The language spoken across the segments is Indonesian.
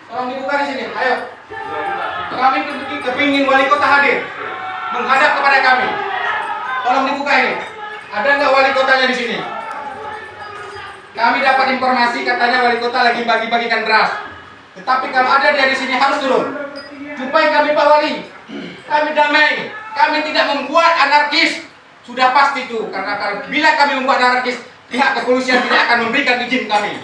Tolong dibuka di sini, ayo. Kami kepingin wali kota hadir, menghadap kepada kami. Tolong dibuka ini. Ada nggak wali kotanya di sini? Kami dapat informasi katanya wali kota lagi bagi-bagikan beras. Tetapi kalau ada dia di sini harus turun. Jumpai kami Pak Wali. Kami damai. Kami tidak membuat anarkis. Sudah pasti itu. Karena bila kami membuat anarkis, pihak kepolisian tidak akan memberikan izin kami.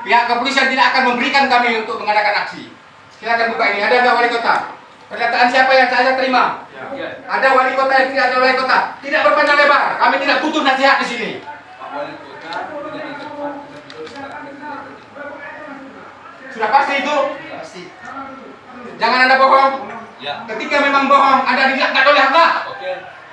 Pihak kepolisian tidak akan memberikan kami untuk mengadakan aksi. Silakan buka ini. Ada nggak wali kota? Pernyataan siapa yang saya terima? Ya. Ada wali kota yang tidak ada wali kota. Tidak berpanjang lebar. Kami tidak butuh nasihat di sini. Sudah pasti itu? Pasti. Jangan Anda bohong. Ya. Ketika memang bohong, Anda tidak oleh Allah.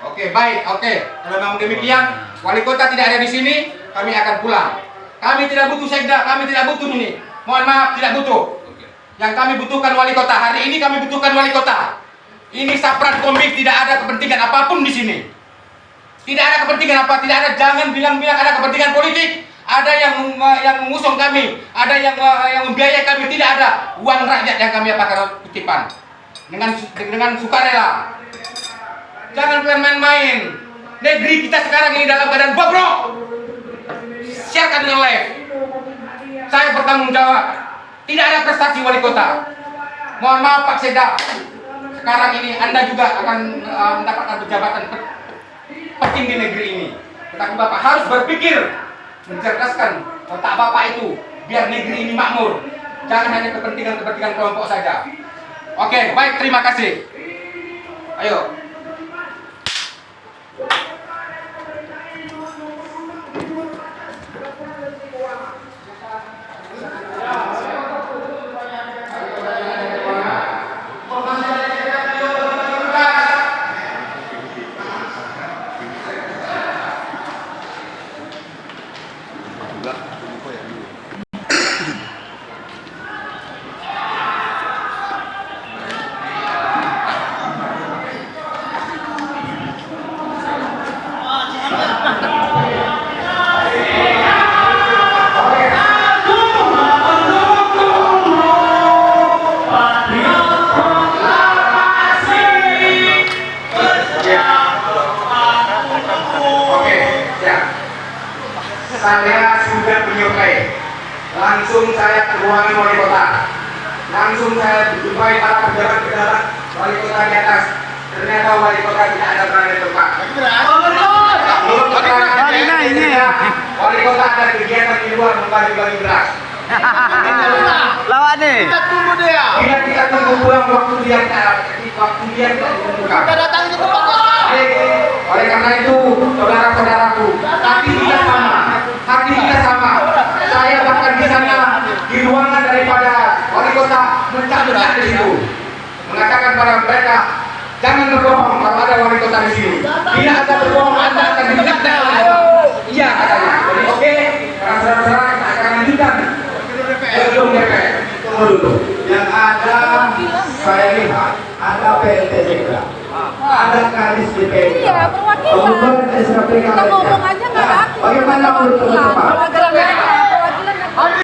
Oke, baik. Oke. Kalau memang demikian, wali kota tidak ada di sini, kami akan pulang. Kami tidak butuh sekda, kami tidak butuh ini. Mohon maaf, tidak butuh. Yang kami butuhkan wali kota. Hari ini kami butuhkan wali kota. Ini sapran komik, tidak ada kepentingan apapun di sini. Tidak ada kepentingan apa, tidak ada. Jangan bilang-bilang ada kepentingan politik. Ada yang mengusung kami, ada yang membiayai kami, tidak ada. Uang rakyat yang kami apakan kutipan dengan sukarela. Jangan main-main. Negeri kita sekarang ini dalam keadaan bobrok. Siarkan dengan live. Saya bertanggung jawab. Tidak ada prestasi wali kota. Mohon maaf Pak Sekda. Sekarang ini Anda juga akan mendapatkan jabatan penting di negeri ini. Tetapi Bapak harus berpikir, mencerdaskan otak Bapak itu biar negeri ini makmur. Jangan hanya kepentingan kelompok saja. Oke, baik, terima kasih. Ayo. Saya sudah menyukai. Langsung saya ke ruangan wali kota. Langsung saya jumpai para pejabat-pejabat wali kota di atas. Ternyata wali kota tidak ada berada di tempat. Wali kota ada kegiatan di luar membagi-bagi beras. Lawan nih. Kita tunggu dia. Bila kita tunggu pulang waktu dia tidak ditemukan. Kita datang ke tempatnya. Oleh karena itu, saudara-saudaraku, hati kita sama. Hati kita sama. Saya bahkan di sana di ruangan daripada wali kota mencabut di situ, mengatakan pada mereka jangan berbohong kalau ada wali kota di sini. Bila ada berbohong, Anda akan ditindak. Iya katanya. Jadi oke, para saudara-saudara kita akan lanjutkan belum DPR. Tunggu dulu. Yang ada saya lihat ada PLT juga. Ada kadis DPR. Iya, perwakilan. Kita ngomong aja nggak ada. Bagaimana menurut teman-teman? Perwakilan aja.